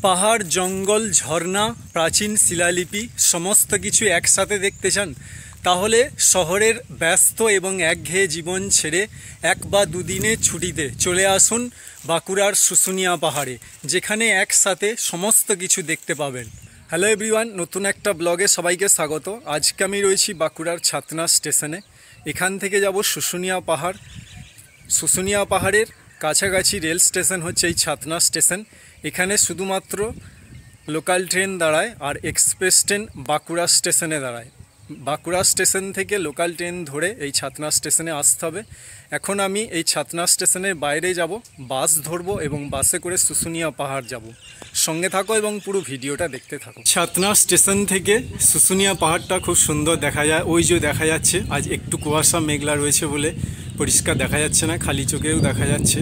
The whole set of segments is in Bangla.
পাহাড়, জঙ্গল, ঝর্ণা, প্রাচীন শিলালিপি সমস্ত কিছু একসাথে দেখতে চান? তাহলে শহরের ব্যস্ত এবং একঘেয়ে জীবন ছেড়ে এক বা দুদিনের ছুটিতে চলে আসুন বাঁকুড়ার শুশুনিয়া পাহাড়ে, যেখানে একসাথে সমস্ত কিছু দেখতে পাবেন। হ্যালো এভরিওয়ান, নতুন একটা ব্লগে সবাইকে স্বাগত। আজকে আমি রয়েছি বাঁকুড়ার ছাতনা স্টেশনে। এখান থেকে যাব শুশুনিয়া পাহাড়। শুশুনিয়া পাহাড়ের কাছাকাছি রেল স্টেশন হচ্ছে এই ছাতনা স্টেশন। এখানে শুধুমাত্র লোকাল ট্রেন দাঁড়ায় আর এক্সপ্রেস ট্রেন বাঁকুড়া স্টেশনে দাঁড়ায়। বাঁকুড়া স্টেশন থেকে লোকাল ট্রেন ধরে এই ছাতনা স্টেশনে আসতে হবে। এখন আমি এই ছাতনা স্টেশনের বাইরে যাব, বাস ধরবো এবং বাসে করে শুশুনিয়া পাহাড় যাব। সঙ্গে থাকো এবং পুরো ভিডিওটা দেখতে থাকো। ছাতনা স্টেশন থেকে শুশুনিয়া পাহাড়টা খুব সুন্দর দেখা যায়। ওই যে দেখা যাচ্ছে, আজ একটু কুয়াশা মেঘলা রয়েছে বলে পরিষ্কার দেখা যাচ্ছে না, খালি চোখেও দেখা যাচ্ছে।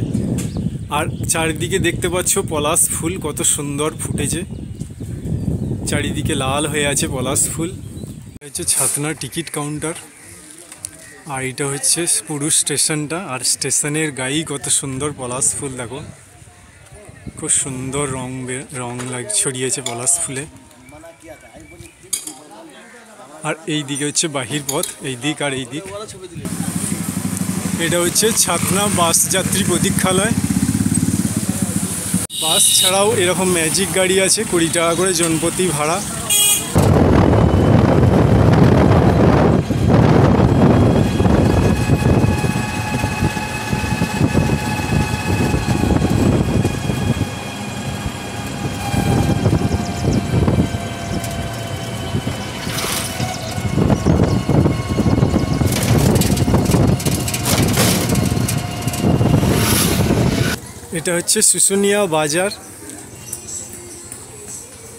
আর চারিদিকে দেখতে পাচ্ছ পলাশ ফুল কত সুন্দর ফুটেছে, চারিদিকে লাল হয়ে আছে পলাশ ফুল। হচ্ছে ছাতনার টিকিট কাউন্টার, আর এটা হচ্ছে পুরো স্টেশনটা। আর স্টেশনের গায়েই কত সুন্দর পলাশ ফুল, দেখো খুব সুন্দর রং ছড়িয়েছে পলাশ ফুলে। আর এই দিকে হচ্ছে বাহির পথ, এই দিক আর এই দিক। এটা হচ্ছে ছাতনা বাস যাত্রী প্রতীক্ষালয়। বাস ছাড়াও এরকম ম্যাজিক গাড়ি আছে, 20 টাকা করে জনপ্রতি ভাড়া। এটা হচ্ছে শুশুনিয়া বাজার,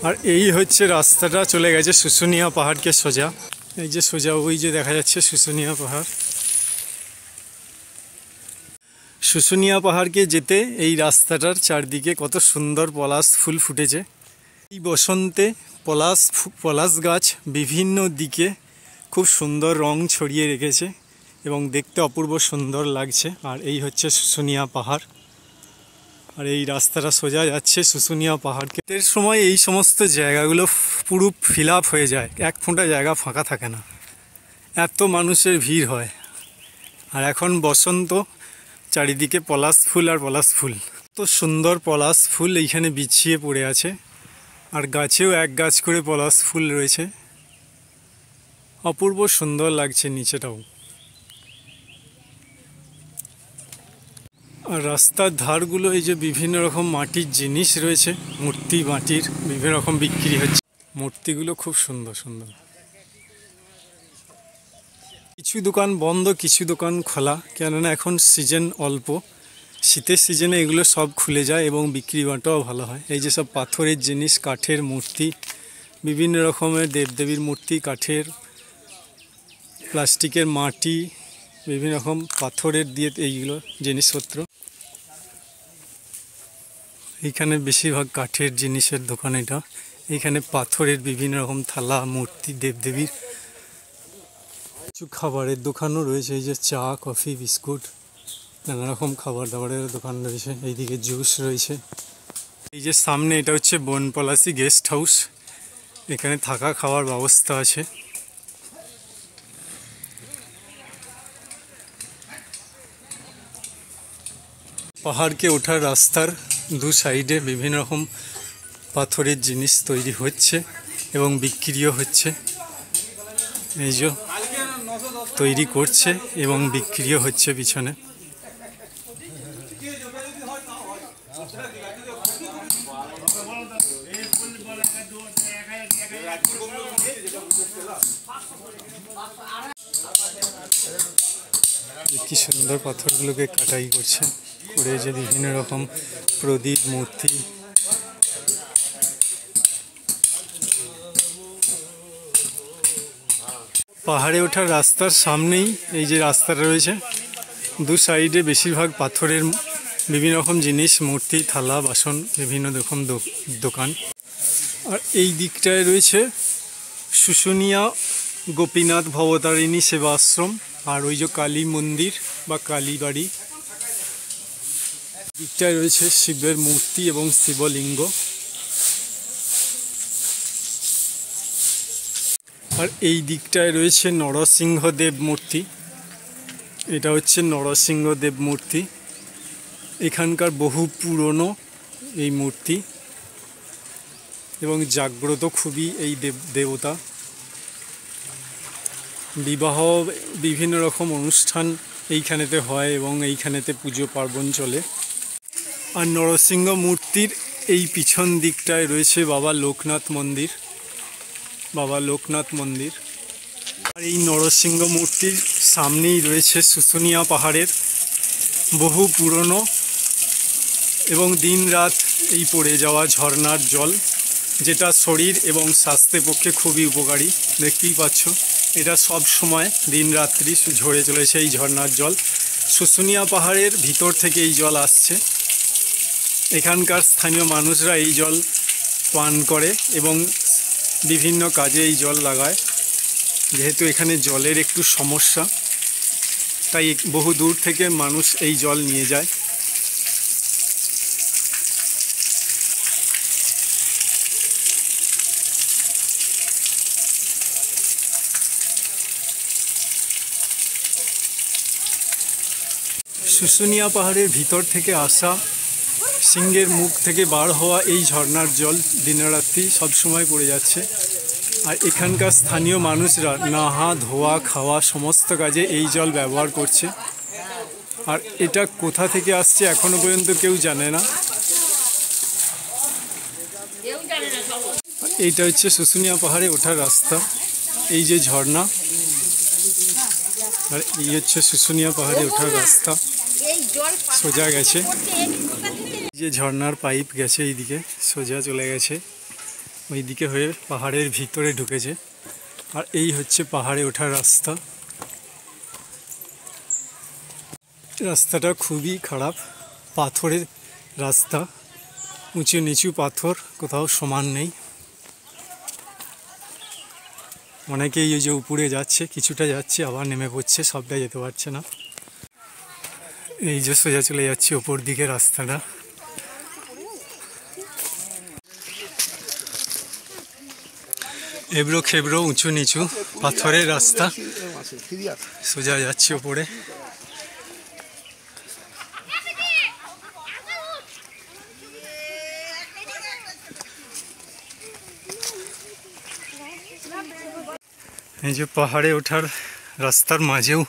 আর এই হচ্ছে রাস্তাটা চলে গেছে শুশুনিয়া পাহাড়কে সোজা। এই যে সোজা ওই যে দেখা যাচ্ছে শুশুনিয়া পাহাড়। শুশুনিয়া পাহাড়কে যেতে এই রাস্তাটার চারদিকে কত সুন্দর পলাশ ফুল ফুটেছে। এই বসন্তে পলাশ গাছ বিভিন্ন দিকে খুব সুন্দর রং ছড়িয়ে রেখেছে এবং দেখতে অপূর্ব সুন্দর লাগছে। আর এই হচ্ছে শুশুনিয়া পাহাড়, আর এই রাস্তাটা সোজা যাচ্ছে শুশুনিয়া পাহাড়কে। এর সময় এই সমস্ত জায়গাগুলো পুরো ফিল আপ হয়ে যায়, এক ফোঁটা জায়গা ফাঁকা থাকে না, এত মানুষের ভিড় হয়। আর এখন বসন্ত, চারিদিকে পলাশ ফুল আর পলাশ ফুল, কত সুন্দর পলাশ ফুল এইখানে বিছিয়ে পড়ে আছে। আর গাছেও এক গাছ করে পলাশ ফুল রয়েছে, অপূর্ব সুন্দর লাগছে নিচেটাও। আর রাস্তার ধারগুলো এই যে বিভিন্ন রকম মাটির জিনিস রয়েছে, মূর্তি মাটির বিভিন্ন রকম বিক্রি হচ্ছে। মূর্তিগুলো খুব সুন্দর সুন্দর। কিছু দোকান বন্ধ, কিছু দোকান খোলা, কেননা এখন সিজন অল্প। শীতের সিজনে এগুলো সব খুলে যায় এবং বিক্রি বাটাও ভালো হয়। এই যে সব পাথরের জিনিস, কাঠের মূর্তি, বিভিন্ন রকমের দেবদেবীর মূর্তি, কাঠের, প্লাস্টিকের, মাটি, বিভিন্ন রকম পাথরের দিয়ে এইগুলো জিনিসপত্র। এইখানে বেশিরভাগ কাঠের জিনিসের দোকান এটা। এখানে পাথরের বিভিন্ন রকম থালা, মূর্তি, দেবদেবীর। কিছু খাবারের দোকানও রয়েছে, এই যে চা, কফি, বিস্কুট, নানা রকম খাবার দাবারের দোকান রয়েছে। এইদিকে জুস রয়েছে। এই যে সামনে এটা হচ্ছে বনপলাশি গেস্ট হাউস, এখানে থাকা খাওয়ার ব্যবস্থা আছে। পাহাড়কে ওঠার রাস্তার দু সাইডে বিভিন্ন রকম পাথরের জিনিস তৈরি হচ্ছে এবং বিক্রিও হচ্ছে। এই যে তৈরি করছে এবং বিক্রিও হচ্ছে পিছনে। কি সুন্দর পাথরগুলোকে কাটাই করছে, করে যে বিভিন্ন রকম প্রদীপ, মূর্তি। পাহাড়ে ওঠার রাস্তার সামনেই এই যে রাস্তাটা রয়েছে, দু সাইডে বেশিরভাগ পাথরের বিভিন্ন রকম জিনিস, মূর্তি, থালা, বাসন, বিভিন্ন রকম দোকান। আর এই দিকটায় রয়েছে শুশুনিয়া গোপীনাথ ভবতারিণী সেবা আশ্রম, আর ওই যে কালী মন্দির বা কালী বাড়ি। দিকটায় রয়েছে শিবের মূর্তি এবং শিবলিঙ্গ। আর এই দিকটায় রয়েছে নরসিংহদেব মূর্তি। এটা হচ্ছে নরসিংহদেব মূর্তি, এখানকার বহু পুরনো এই মূর্তি এবং জাগ্রত খুবই এই দেবতা। বিবাহ বিভিন্ন রকম অনুষ্ঠান এইখানেতে হয় এবং এইখানেতে পুজো পার্বণ চলে। আর নরসিংহ মূর্তির এই পিছন দিকটায় রয়েছে বাবা লোকনাথ মন্দির। আর এই নরসিংহ মূর্তির সামনেই রয়েছে শুশুনিয়া পাহাড়ের বহু পুরনো এবং দিন রাত এই পড়ে যাওয়া ঝর্ণার জল, যেটা শরীর এবং স্বাস্থ্যের পক্ষে খুবই উপকারী। দেখতেই পাচ্ছ, এটা সব সময় দিন রাত্রি ঝরে চলেছে এই ঝর্ণার জল। শুশুনিয়া পাহাড়ের ভিতর থেকে এই জল আসছে। এখানকার স্থানীয় মানুষরা এই জল পান করে এবং বিভিন্ন কাজে এই জল লাগায়। যেহেতু এখানে জলের একটু সমস্যা, তাই বহু দূর থেকে মানুষ এই জল নিয়ে যায়। শুশুনিয়া পাহাড়ের ভিতর থেকে আসা, সিংহের মুখ থেকে বার হওয়া এই ঝর্ণার জল দিনরাত্রি সবসময় পড়ে যাচ্ছে। আর এখানকার স্থানীয় মানুষরা নাহা ধোয়া খাওয়া সমস্ত কাজে এই জল ব্যবহার করছে। আর এটা কোথা থেকে আসছে এখনো পর্যন্ত কেউ জানে না। এইটা হচ্ছে শুশুনিয়া পাহাড়ে ওঠার রাস্তা, এই যে ঝর্ণা, আর এই হচ্ছে শুশুনিয়া পাহাড়ে ওঠার রাস্তা। সোজা গেছে, যে ঝর্ণার পাইপ গেছে এইদিকে সোজা চলে গেছে, ওইদিকে হয়ে পাহাড়ের ভিতরে ঢুকেছে। আর এই হচ্ছে পাহাড়ে ওঠার রাস্তা। রাস্তাটা খুবই খারাপ, পাথরের রাস্তা, উঁচু নিচু পাথর, কোথাও সমান নেই। অনেকেই এই যে উপরে যাচ্ছে, কিছুটা যাচ্ছে আবার নেমে পড়ছে, সবটা যেতে পারছে না। এই যে সোজা চলে যাচ্ছে ওপর দিকে রাস্তাটা। এবড়ো খেবড়ো উঁচু নিচু পাথরের রাস্তা, সোজা যাচ্ছে ওপরে। এই যে পাহাড়ে ওঠার রাস্তার মাঝেও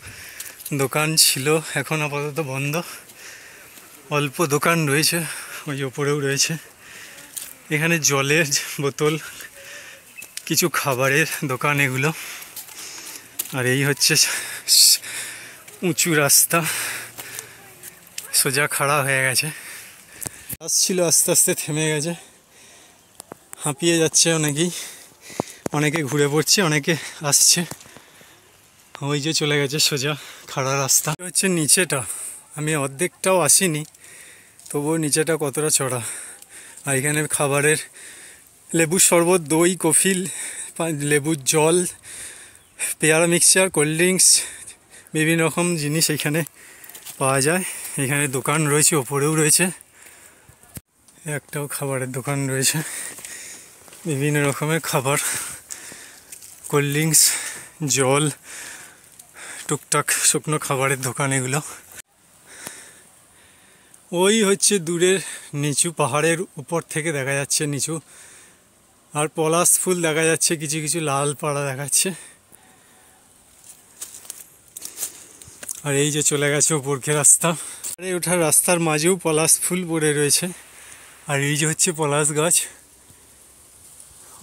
দোকান ছিল, এখন আপাতত বন্ধ। অল্প দোকান রয়েছে, ওই ওপরেও রয়েছে। এখানে জলের বোতল, কিছু খাবারের দোকান এগুলো। আর এই হচ্ছে উঁচু রাস্তা, সোজা খাড়া হয়ে গেছে। আসছিল আস্তে আস্তে থেমে গেছে, হাঁপিয়ে যাচ্ছে অনেকেই, অনেকে ঘুরে পড়ছে, অনেকে আসছে। ওই যে চলে গেছে সোজা খাড়া রাস্তা। হচ্ছে নিচেটা, আমি অর্ধেকটাও আসিনি, তবুও নিচেটা কতটা চড়া। আর এখানে খাবারের লেবুর শরবত, দই, কফি, লেবুর জল, পেয়ারা মিক্সচার, কোল্ড ড্রিঙ্কস, বিভিন্ন রকম জিনিস এখানে পাওয়া যায়। এখানে দোকান রয়েছে, ওপরেও রয়েছে একটাও খাবারের দোকান রয়েছে। বিভিন্ন রকমের খাবার, কোল্ড ড্রিঙ্কস, জল, টুকটাক শুকনো খাবারের দোকান এগুলো। ওই হচ্ছে দূরের নিচু পাহাড়ের উপর থেকে দেখা যাচ্ছে নিচু, আর পলাশ ফুল দেখা যাচ্ছে, কিছু কিছু লাল পাড়া দেখাচ্ছে। আর এই যে চলে গেছে ওপরকে রাস্তা, আর এই ওঠার রাস্তার মাঝেও পলাশ ফুল পড়ে রয়েছে। আর এই যে হচ্ছে পলাশ গাছ,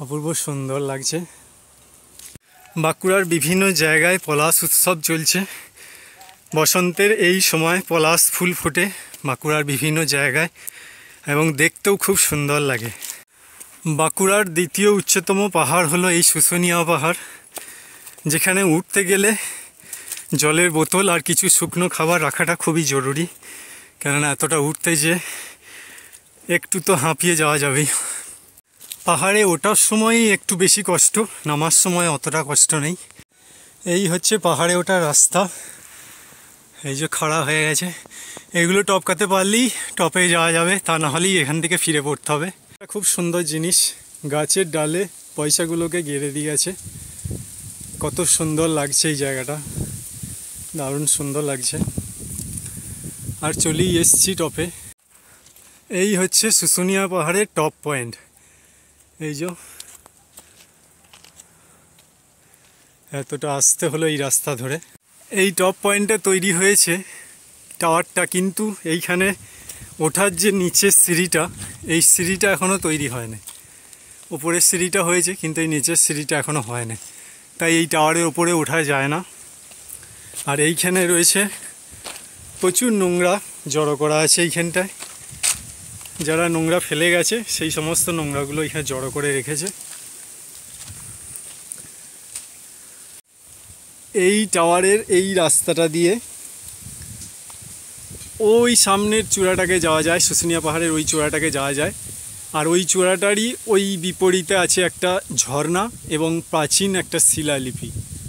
অপূর্ব সুন্দর লাগছে। বাঁকুড়ার বিভিন্ন জায়গায় পলাশ উৎসব চলছে। বসন্তের এই সময় পলাশ ফুল ফোটে বাঁকুড়ার বিভিন্ন জায়গায় এবং দেখতেও খুব সুন্দর লাগে। বাঁকুড়ার দ্বিতীয় উচ্চতম পাহাড় হলো এই শুশুনিয়া পাহাড়, যেখানে উঠতে গেলে জলের বোতল আর কিছু শুকনো খাবার রাখাটা খুবই জরুরি, কেননা এতটা উঠতে যে একটু তো হাঁপিয়ে যাওয়া যাবেই। পাহাড়ে ওঠার সময়ই একটু বেশি কষ্ট, নামার সময় অতটা কষ্ট নেই। এই হচ্ছে পাহাড়ে ওঠার রাস্তা, এই যে খাড়া হয়ে গেছে। এগুলো টপকাতে পারলেই টপে যাওয়া যাবে, তা না হলেই এখান থেকে ফিরে পড়তে হবে। খুব সুন্দর জিনিস, গাছের ডালে পয়সাগুলোকে গেড়ে দিয়ে গেছে। কত সুন্দর লাগছে এই জায়গাটা, দারুণ সুন্দর লাগছে। আর চলেই এসছি টপে। এই হচ্ছে শুশুনিয়া পাহাড়ের টপ পয়েন্ট। এই যে এতটা আসতে হলো এই রাস্তা ধরে। এই টপ পয়েন্টটা তৈরি হয়েছে টাওয়ারটা, কিন্তু এইখানে ওঠার যে নিচের সিঁড়িটা, এই সিঁড়িটা এখনও তৈরি হয়নি। উপরের সিঁড়িটা হয়েছে কিন্তু এই নিচের সিঁড়িটা এখনও হয়নি, তাই এই টাওয়ারের ওপরে ওঠা যায় না। আর এইখানে রয়েছে প্রচুর নোংরা জড়ো করা আছে এইখানটায়, যারা নোংরা ফেলে গেছে সেই সমস্ত নোংরাগুলো এখানে জড়ো করে রেখেছে। এই টাওয়ারের এই রাস্তাটা দিয়ে ওই সামনের চূড়াটাকে যাওয়া যায়, শুশুনিয়া পাহাড়ের ওই চূড়াটাকে যাওয়া যায়। আর ওই চূড়াটারই ওই বিপরীতে আছে একটা ঝর্ণা এবং প্রাচীন একটা শিলালিপি।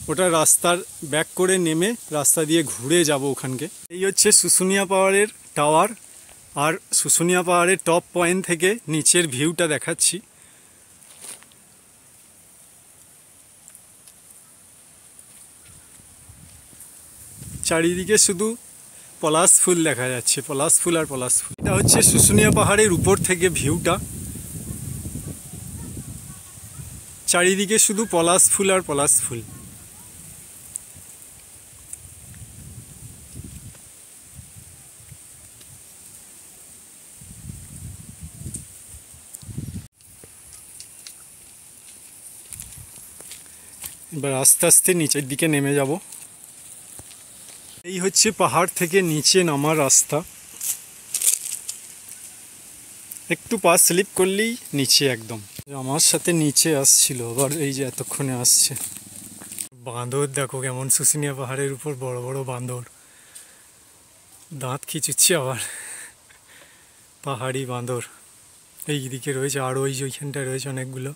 ওটা রাস্তার ব্যাক করে নেমে রাস্তা দিয়ে ঘুরে যাব ওখানকে। এই হচ্ছে শুশুনিয়া পাহাড়ের টাওয়ার। আর শুশুনিয়া পাহাড়ের টপ পয়েন্ট থেকে নিচের ভিউটা দেখাচ্ছি। চারিদিকে শুধু পলাশ ফুল দেখা যাচ্ছে, পলাশ ফুল আর পলাশ ফুল। এটা হচ্ছে শুশুনিয়া পাহাড়ের উপর থেকে ভিউটা। চারিদিকে শুধু পলাশ ফুল আর পলাশ ফুল। এবার আস্তে আস্তে নিচের দিকে নেমে যাব। এই হচ্ছে পাহাড় থেকে নিচে নামার রাস্তা। একটু পা স্লিপ করলেই নিচে একদম। আমার সাথে নিচে আসছিল, আবার এই যে এতক্ষণে আসছে। বাঁদর দেখো কেমন, শুশুনিয়া পাহাড়ের উপর বড় বড় বাঁদর, দাঁত খিচুচ্ছে আবার। পাহাড়ি বাঁদর এইদিকে রয়েছে, আর ওই যে ওইখানটায় রয়েছে অনেকগুলো।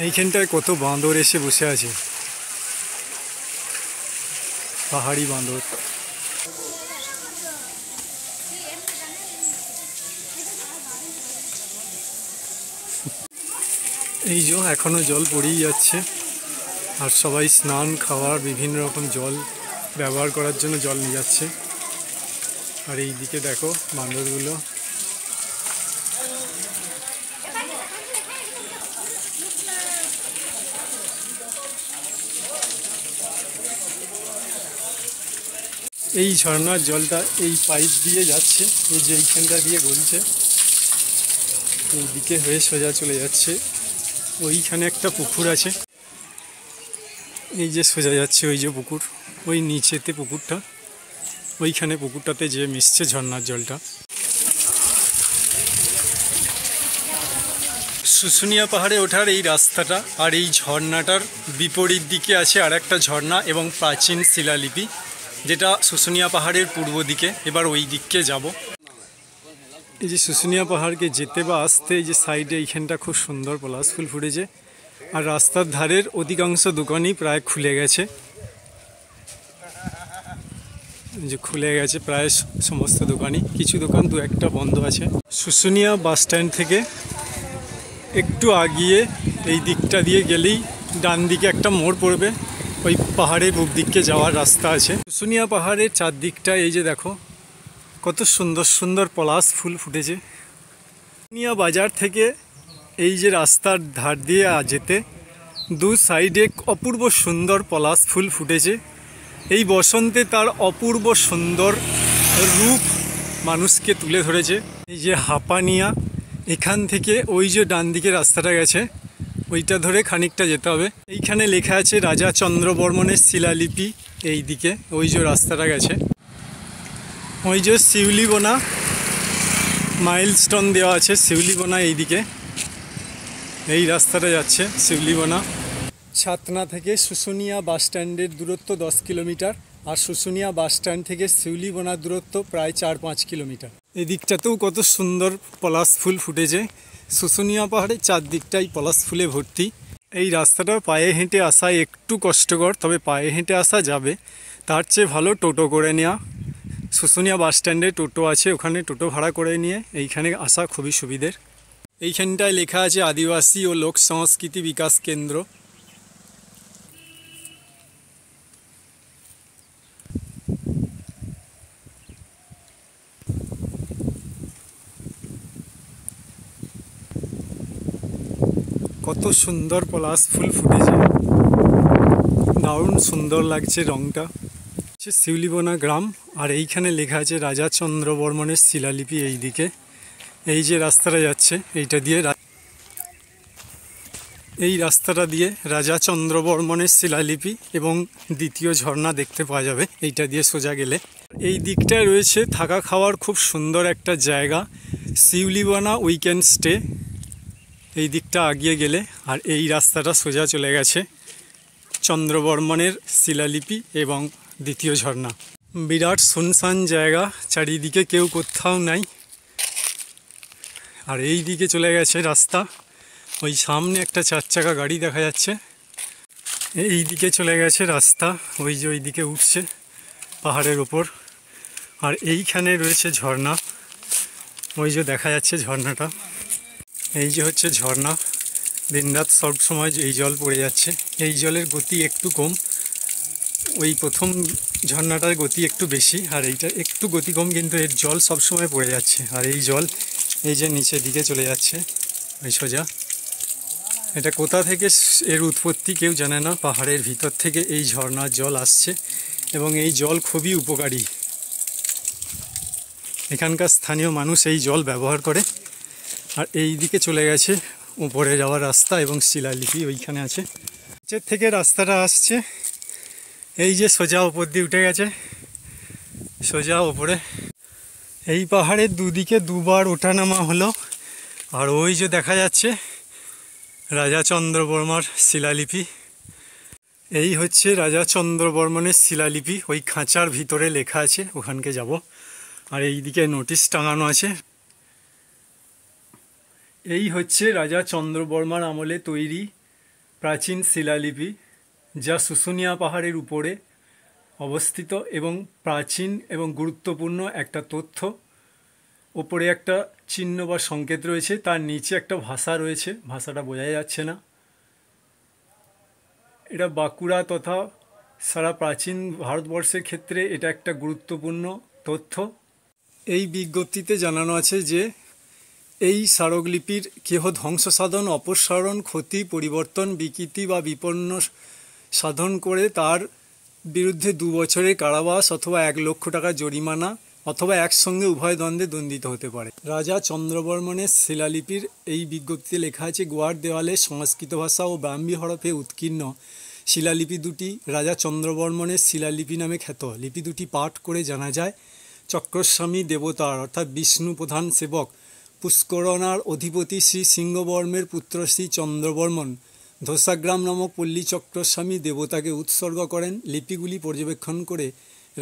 এইখানটায় কত বাঁদর এসে বসে আছে, পাহাড়ি বাঁদর। এই যে এখনো জল পড়েই যাচ্ছে, আর সবাই স্নান, খাওয়ার, বিভিন্ন রকম জল ব্যবহার করার জন্য জল নিয়ে যাচ্ছে। আর এই দিকে দেখো বাঁদরগুলো। এই ঝর্ণার জলটা এই পাইপ দিয়ে যাচ্ছে, এই যে এইখানটা দিয়ে গলছে, এইদিকে হয়ে সোজা চলে যাচ্ছে। ওইখানে একটা পুকুর আছে, এই যে সোজা যাচ্ছে ওই যে পুকুর, ওই নিচেতে পুকুরটা, ওইখানে পুকুরটাতে যে মিশছে ঝর্ণার জলটা। শুশুনিয়া পাহাড়ে ওঠার এই রাস্তাটা আর এই ঝর্ণাটার বিপরীত দিকে আছে আর একটা ঝর্ণা এবং প্রাচীন শিলালিপি, যেটা শুশুনিয়া পাহাড়ের পূর্ব দিকে। এবার ওই দিককে যাব। এই যে শুশুনিয়া পাহাড়কে যেতে বা আসতে এই যে সাইডে এইখানটা খুব সুন্দর পলাশ ফুল ফুটেছে। আর রাস্তার ধারের অধিকাংশ দোকানই প্রায় খুলে গেছে, যে খুলে গেছে প্রায় সমস্ত দোকানই, কিছু দোকান দু একটা বন্ধ আছে। শুশুনিয়া বাস স্ট্যান্ড থেকে একটু আগিয়ে এই দিকটা দিয়ে গেলেই ডান দিকে একটা মোড় পড়বে, ওই পাহাড়ের বুক দিককে যাওয়ার রাস্তা আছে। শুশুনিয়া পাহাড়ের চারদিকটা এই যে দেখো কত সুন্দর সুন্দর পলাশ ফুল ফুটেছে। শুশুনিয়া বাজার থেকে এই যে রাস্তার ধার দিয়ে যেতে দু সাইডে অপূর্ব সুন্দর পলাশ ফুল ফুটেছে। এই বসন্তে তার অপূর্ব সুন্দর রূপ মানুষকে তুলে ধরেছে। এই যে হাঁপানিয়া, এখান থেকে ওই যে ডান দিকে রাস্তাটা গেছে ওইটা ধরে খানিকটা যেতে হবে। এইখানে লেখা আছে রাজা চন্দ্রবর্মনের শিলালিপি, এই দিকে ওই যে রাস্তাটা গেছে। ওই যে শিউলিবোনা মাইলস্টোন দেওয়া আছে, শিউলিবোনা এইদিকে এই রাস্তাটা যাচ্ছে শিউলিবোনা। ছাতনা থেকে শুশুনিয়া বাস স্ট্যান্ডের দূরত্ব 10 কিলোমিটার, আর শুশুনিয়া বাস স্ট্যান্ড থেকে শিউলিবোনার দূরত্ব প্রায় 4-5 কিলোমিটার। এই দিকটাতেও কত সুন্দর পলাশ ফুল ফুটেছে। শুশুনিয়া পাহাড়ের চারদিকটাই পলাশ ফুলে ভর্তি। এই রাস্তাটা পায়ে হেঁটে আসা একটু কষ্টকর, তবে পায়ে হেঁটে আসা যাবে। তার চেয়ে ভালো টোটো করে নেওয়া। শুশুনিয়া বাস স্ট্যান্ডে টোটো আছে, ওখানে টোটো ভাড়া করে নিয়ে এইখানে আসা খুবই সুবিধের। এইখানটায় লেখা আছে আদিবাসী ও লোক সংস্কৃতি বিকাশ কেন্দ্র। কত সুন্দর পলাশ ফুল ফুটেছে, দারুণ সুন্দর লাগছে রংটা। শিউলিবোনা গ্রাম, আর এইখানে লেখা আছে রাজা চন্দ্র বর্মনের শিলালিপি। এই দিকে এই যে রাস্তাটা যাচ্ছে এইটা দিয়ে, এই রাস্তাটা দিয়ে রাজা চন্দ্র বর্মনের শিলালিপি এবং দ্বিতীয় ঝর্ণা দেখতে পাওয়া যাবে এইটা দিয়ে সোজা গেলে। এই দিকটায় রয়েছে থাকা খাওয়ার খুব সুন্দর একটা জায়গা, শিউলিবোনা উইকেন্ড স্টে। এই দিকটা আগিয়ে গেলে আর এই রাস্তাটা সোজা চলে গেছে চন্দ্র বর্মনের শিলালিপি এবং দ্বিতীয় ঝর্ণা। বিরাট শুনশান জায়গা, চারিদিকে কেউ কোথাও নাই। আর এই দিকে চলে গেছে রাস্তা, ওই সামনে একটা 4 চাকা গাড়ি দেখা যাচ্ছে। এই দিকে চলে গেছে রাস্তা, ওই যে ওই দিকে উঠছে পাহাড়ের ওপর। আর এইখানে রয়েছে ঝর্ণা, ওই যে দেখা যাচ্ছে ঝর্ণাটা। এই যে হচ্ছে ঝর্ণা, দিনরাত সব সময় এই জল পড়ে যাচ্ছে। এই জলের গতি একটু কম, ওই প্রথম ঝর্ণাটার গতি একটু বেশি, আর এইটা একটু গতি কম, কিন্তু এর জল সব সময় পড়ে যাচ্ছে। আর এই জল এই যে নিচের দিকে চলে যাচ্ছে ওই সোজা। এটা কোথা থেকে এর উৎপত্তি কেউ জানে না, পাহাড়ের ভিতর থেকে এই ঝর্ণার জল আসছে এবং এই জল খুবই উপকারী। এখানকার স্থানীয় মানুষ এই জল ব্যবহার করে। আর এই দিকে চলে গেছে উপরে যাওয়ার রাস্তা এবং শিলালিপি ওইখানে আছে। নিচের থেকে রাস্তাটা আসছে, এই যে সোজা উপর দিয়ে উঠে গেছে সোজা ওপরে। এই পাহাড়ের দুদিকে দুবার ওঠানামা হলো। আর ওই যে দেখা যাচ্ছে রাজা চন্দ্র বর্মার শিলালিপি। এই হচ্ছে রাজা চন্দ্র বর্মনের শিলালিপি, ওই খাঁচার ভিতরে লেখা আছে, ওখানকে যাব। আর এই দিকে নোটিশ টাঙানো আছে। এই হচ্ছে রাজা চন্দ্র বর্মার আমলে তৈরি প্রাচীন শিলালিপি, যা শুশুনিয়া পাহাড়ের উপরে অবস্থিত এবং প্রাচীন এবং গুরুত্বপূর্ণ একটা তথ্য। ওপরে একটা চিহ্ন বা সংকেত রয়েছে, তার নিচে একটা ভাষা রয়েছে, ভাষাটা বোঝা যাচ্ছে না। এটা বাঁকুড়া তথা সারা প্রাচীন ভারতবর্ষের ক্ষেত্রে এটা একটা গুরুত্বপূর্ণ তথ্য। এই বিজ্ঞপ্তিতে জানানো আছে যে এই স্মারকলিপির কেহ ধ্বংস সাধন, অপসারণ, ক্ষতি, পরিবর্তন, বিকৃতি বা বিপন্ন সাধন করে তার বিরুদ্ধে 2 বছরের কারাবাস অথবা 1 লক্ষ টাকা জরিমানা অথবা একসঙ্গে উভয় দ্বন্দ্বে দণ্ডিত হতে পারে। রাজা চন্দ্রবর্মনের শিলালিপির এই বিজ্ঞপ্তিতে লেখা আছে, গোয়ার দেওয়ালে সংস্কৃত ভাষা ও ব্রাহ্মী হরফে উৎকীর্ণ শিলালিপি দুটি রাজা চন্দ্রবর্মনের শিলালিপি নামে খ্যাত। লিপি দুটি পাঠ করে জানা যায় চক্রস্বামী দেবতার অর্থাৎ বিষ্ণু প্রধান সেবক পুষ্করণার অধিপতি শ্রী সিংহবর্মের পুত্র শ্রী চন্দ্রবর্মন ধোসাগ্রাম নামক পল্লী চক্রস্বামী দেবতাকে উৎসর্গ করেন। লিপিগুলি পর্যবেক্ষণ করে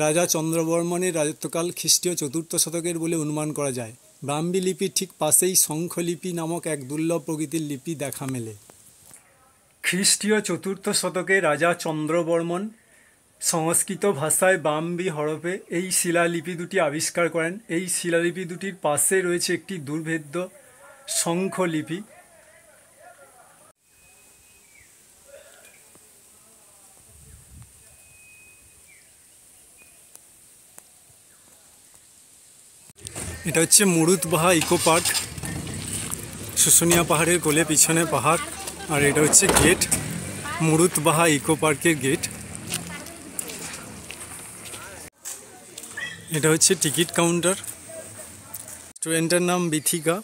রাজা চন্দ্রবর্মনের রাজত্বকাল খ্রিস্টীয় 4র্থ শতকের বলে অনুমান করা যায়। ব্রাহ্মী লিপির ঠিক পাশেই শঙ্খলিপি নামক এক দুর্লভ প্রকৃতির লিপি দেখা মেলে। খ্রিস্টীয় 4র্থ শতকে রাজা চন্দ্রবর্মন সংস্কৃত ভাষায় ব্রাহ্মী হরফে এই শিলালিপি দুটি আবিষ্কার করেন। এই শিলালিপি দুটির পাশে রয়েছে একটি দুর্ভেদ্য শঙ্খলিপি। এটা হচ্ছে মুরুদবাহা ইকো পার্ক, শুশুনিয়া পাহাড়ের কোলে পিছনে পাহাড়। আর এটা হচ্ছে গেট, মুরুদবাহা ইকো পার্কের গেট। এটা হচ্ছে টিকিট কাউন্টার। রেস্টুরেন্টের নাম বিথিকা।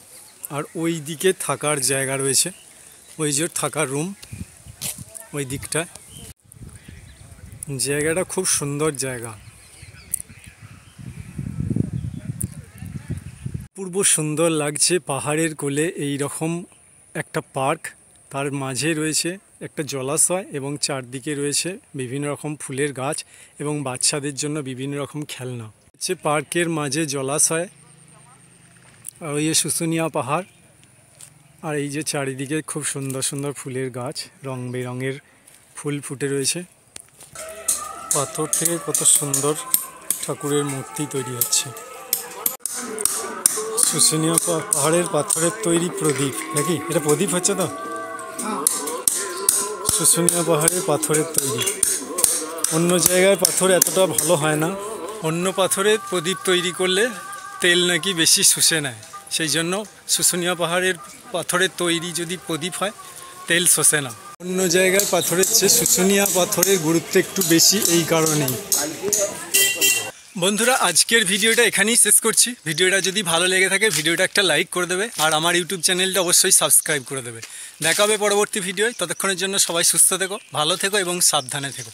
আর ওই দিকে থাকার জায়গা রয়েছে, ওই যে থাকার রুম ওই দিকটায়। জায়গাটা খুব সুন্দর জায়গা, পূর্ব সুন্দর লাগছে। পাহাড়ের কোলে এই রকম একটা পার্ক, তার মাঝে রয়েছে একটা জলাশয় এবং চারদিকে রয়েছে বিভিন্ন রকম ফুলের গাছ এবং বাচ্চাদের জন্য বিভিন্ন রকম খেলনা। হচ্ছে পার্কের মাঝে জলাশয়, আর ওই যে শুশুনিয়া পাহাড়, আর এই যে চারিদিকে খুব সুন্দর সুন্দর ফুলের গাছ, রং বেরঙের ফুল ফুটে রয়েছে। পাথর থেকে কত সুন্দর ঠাকুরের মূর্তি তৈরি হচ্ছে। শুশুনিয়া পাহাড়ের পাথরের তৈরি প্রদীপ নাকি? এটা প্রদীপ হচ্ছে তো? শুশুনিয়া পাহাড়ের পাথরের তৈরি। অন্য জায়গায় পাথর এতটা ভালো হয় না। অন্য পাথরের প্রদীপ তৈরি করলে তেল নাকি বেশি শুষে নেয়, সেই জন্য শুশুনিয়া পাহাড়ের পাথরের তৈরি যদি প্রদীপ হয় তেল শোষে না। অন্য জায়গার পাথরের চেয়ে শুশুনিয়া পাথরের গুরুত্ব একটু বেশি এই কারণেই। বন্ধুরা, আজকের ভিডিওটা এখানেই শেষ করছি। ভিডিওটা যদি ভালো লেগে থাকে ভিডিওটা একটা লাইক করে দেবে, আর আমার ইউটিউব চ্যানেলটা অবশ্যই সাবস্ক্রাইব করে দেবে। দেখা হবে পরবর্তী ভিডিওয়। ততক্ষণের জন্য সবাই সুস্থ থেকো, ভালো থেকো এবং সাবধানে থেকো।